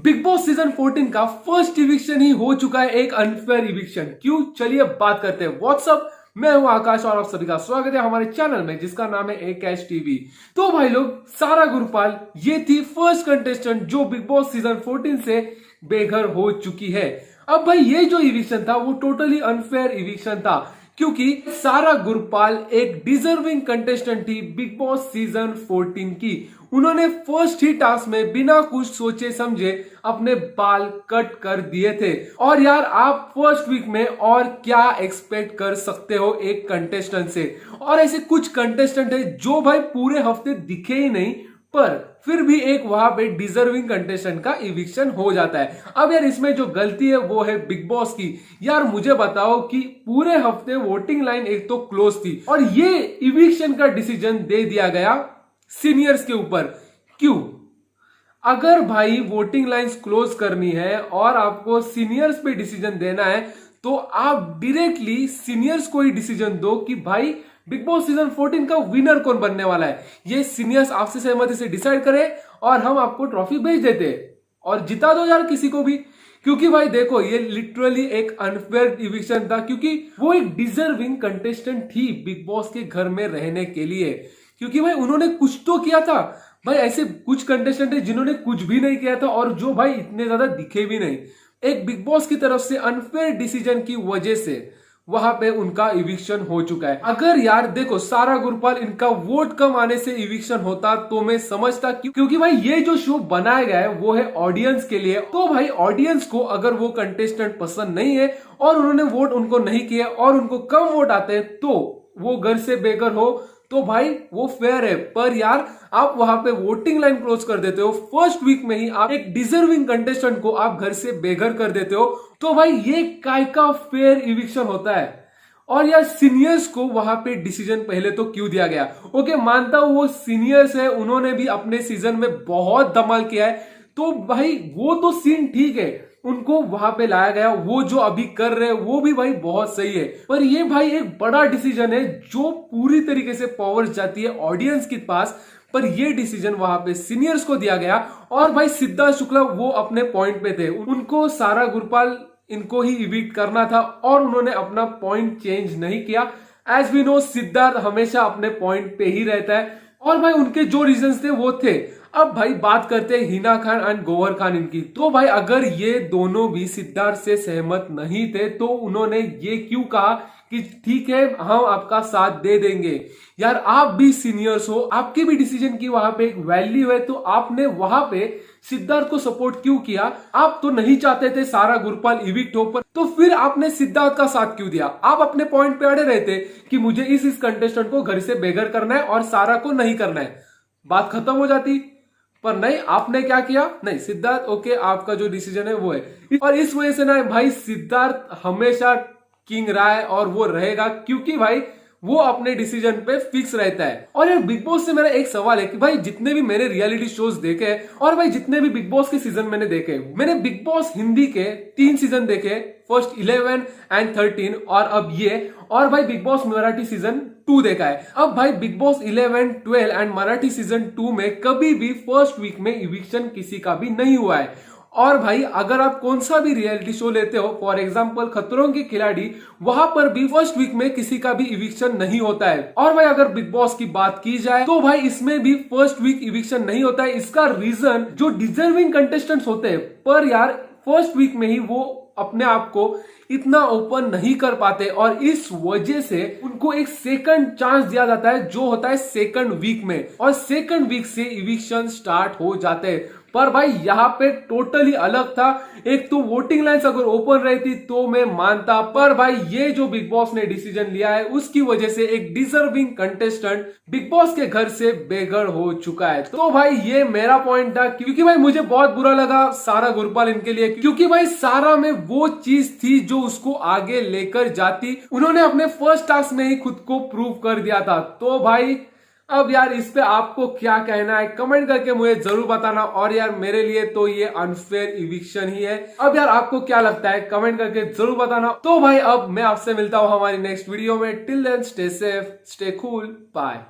Big boss season 14 का first eviction ही हो चुका है, एक अनफेयर इविक्शन। क्यों, चलिए बात करते हैं। व्हाट्सअप, मैं हूं आकाश और आप सभी का स्वागत है हमारे चैनल में जिसका नाम है ए कैश टीवी। तो भाई लोग, सारा गुरपाल ये थी फर्स्ट कंटेस्टेंट जो बिग बॉस सीजन 14 से बेघर हो चुकी है। अब भाई ये जो इविक्शन था वो टोटली अनफेयर इविक्शन था, क्योंकि सारा गुरपाल एक डिजर्विंग कंटेस्टेंट थी बिग बॉस सीजन 14 की। उन्होंने फर्स्ट ही टास्क में बिना कुछ सोचे समझे अपने बाल कट कर दिए थे। और यार, आप फर्स्ट वीक में और क्या एक्सपेक्ट कर सकते हो एक कंटेस्टेंट से। और ऐसे कुछ कंटेस्टेंट है जो भाई पूरे हफ्ते दिखे ही नहीं, पर फिर भी एक वहां पे डिजर्विंग कंटेस्टेंट का इविक्शन हो जाता है। अब यार, इसमें जो गलती है वो है बिग बॉस की। यार मुझे बताओ कि पूरे हफ्ते वोटिंग लाइन एक तो क्लोज थी और ये इविक्शन का डिसीजन दे दिया गया सीनियर्स के ऊपर। क्यों? अगर भाई वोटिंग लाइंस क्लोज करनी है और आपको सीनियर्स पे डिसीजन देना है, तो आप डायरेक्टली सीनियर्स को ही डिसीजन दो कि भाई बिग बॉस सीजन 14 का विनर कौन बनने वाला है। ये सीनियर्स आपसे सहमति से डिसाइड करे और हम आपको ट्रॉफी भेज देते और जिता दो यार किसी को भी। क्योंकि भाई देखो, ये लिटरली एक अनफेयर इविक्शन था, क्योंकि वो एक डिजर्विंग कंटेस्टेंट थी बिग बॉस के घर में रहने के लिए। क्योंकि भाई उन्होंने कुछ तो किया था। भाई ऐसे कुछ कंटेस्टेंट है जिन्होंने कुछ भी नहीं किया था और जो भाई इतने ज्यादा दिखे भी नहीं। एक बिग बॉस की तरफ से अनफेयर डिसीजन की वजह से वहां पे उनका इविक्शन हो चुका है। अगर यार देखो, सारा गुरपाल इनका वोट कम आने से इविक्शन होता तो मैं समझता, क्योंकि भाई ये जो शो बनाया गया है वो है ऑडियंस के लिए। तो भाई ऑडियंस को अगर वो कंटेस्टेंट पसंद नहीं है और उन्होंने वोट उनको नहीं किया और उनको कम वोट आते हैं तो वो घर से बेघर हो, तो भाई वो फेयर है। पर यार, आप वहां पे वोटिंग लाइन क्लोज कर देते हो, फर्स्ट वीक में ही आप एक डिजर्विंग कंटेस्टेंट को आप घर से बेघर कर देते हो, तो भाई ये काय का फेयर इविक्शन होता है। और यार, सीनियर्स को वहां पे डिसीजन पहले तो क्यों दिया गया? ओके, मानता हूं वो सीनियर्स है, उन्होंने भी अपने सीजन में बहुत धमाल किया है, तो भाई वो तो सीन ठीक है, उनको वहां पे लाया गया। वो जो अभी कर रहे हैं वो भी भाई बहुत सही है। पर ये भाई एक बड़ा डिसीजन है जो पूरी तरीके से पावर्स जाती है ऑडियंस के पास, पर ये डिसीजन वहां पे सीनियर्स को दिया गया। और भाई सिद्धार्थ शुक्ला वो अपने पॉइंट पे थे, उनको सारा गुरपाल इनको ही इविक्ट करना था और उन्होंने अपना पॉइंट चेंज नहीं किया। एज वी नो, सिद्धार्थ हमेशा अपने पॉइंट पे ही रहता है और भाई उनके जो रीजंस थे वो थे। अब भाई बात करते हैं हिना खान एंड गौहर खान इनकी। तो भाई अगर ये दोनों भी सिद्धार्थ से सहमत नहीं थे तो उन्होंने ये क्यों कहा कि ठीक है, हम आपका साथ दे देंगे। यार आप भी सीनियर्स हो, आपके भी डिसीजन की वहां पे एक वैल्यू है, तो आपने वहां पे सिद्धार्थ को सपोर्ट क्यों किया? आप तो नहीं चाहते थे सारा गुरपाल इविक्ट हो, पर तो फिर आपने सिद्धार्थ का साथ क्यों दिया? आप अपने पॉइंट पे अड़े रहते कि मुझे इस कंटेस्टेंट को घर से बेघर करना है और सारा को नहीं करना है, बात खत्म हो जाती। पर नहीं, आपने क्या किया? नहीं, सिद्धार्थ ओके, आपका जो डिसीजन है वो है। और इस वजह से ना भाई, सिद्धार्थ हमेशा किंग रहा है और वो रहेगा, क्योंकि भाई वो अपने डिसीजन पे फिक्स रहता है। और यार, बिग बॉस से मेरा एक सवाल है कि भाई जितने भी मैंने रियलिटी शोज देखे और भाई जितने भी बिग बॉस के सीजन मैंने देखे, मैंने बिग बॉस हिंदी के 3 सीजन देखे, फर्स्ट 11 एंड 13 और अब ये, और भाई बिग बॉस मराठी सीजन 2 देखा है। अब भाई big boss 11, 12 and Marathi season 2 में कभी भी फर्स्ट वीक में इविक्शन किसी का भी नहीं हुआ है। और भाई अगर आप कौन सा भी रियलिटी शो लेते हो, फॉर एग्जांपल खतरों के खिलाड़ी, वहां पर भी फर्स्ट वीक में किसी का भी इविक्शन नहीं होता है। और भाई अगर बिग बॉस की बात की जाए तो भाई इसमें भी फर्स्ट वीक इविक्शन नहीं होता है। इसका रीजन जो डिजर्विंग कंटेस्टेंट्स होते हैं, पर यार फर्स्ट वीक में ही वो अपने आप को इतना ओपन नहीं कर पाते और इस वजह से उनको एक सेकंड चांस दिया जाता है जो होता है सेकंड वीक में, और सेकंड वीक से इविक्शन स्टार्ट हो जाते हैं। पर भाई यहाँ पे टोटली अलग था। एक तो वोटिंग लाइन्स अगर ओपन रहती तो मैं मानता, पर भाई ये जो बिग बॉस ने डिसीजन लिया है उसकी वजह से एक डिजर्विंग कंटेस्टेंट बिग बॉस के घर से बेघर हो चुका है। तो भाई ये मेरा पॉइंट था, क्योंकि भाई मुझे बहुत बुरा लगा सारा गुरपाल इनके लिए, क्योंकि भाई सारा में वो चीज थी जो उसको आगे लेकर जाती। उन्होंने अपने फर्स्ट टास्क में ही खुद को प्रूव कर दिया था। तो भाई अब यार, इस पे आपको क्या कहना है कमेंट करके मुझे जरूर बताना। और यार मेरे लिए तो ये अनफेयर इविक्शन ही है। अब यार आपको क्या लगता है कमेंट करके जरूर बताना। तो भाई अब मैं आपसे मिलता हूं हमारी नेक्स्ट वीडियो में। Till then stay safe, stay cool, bye.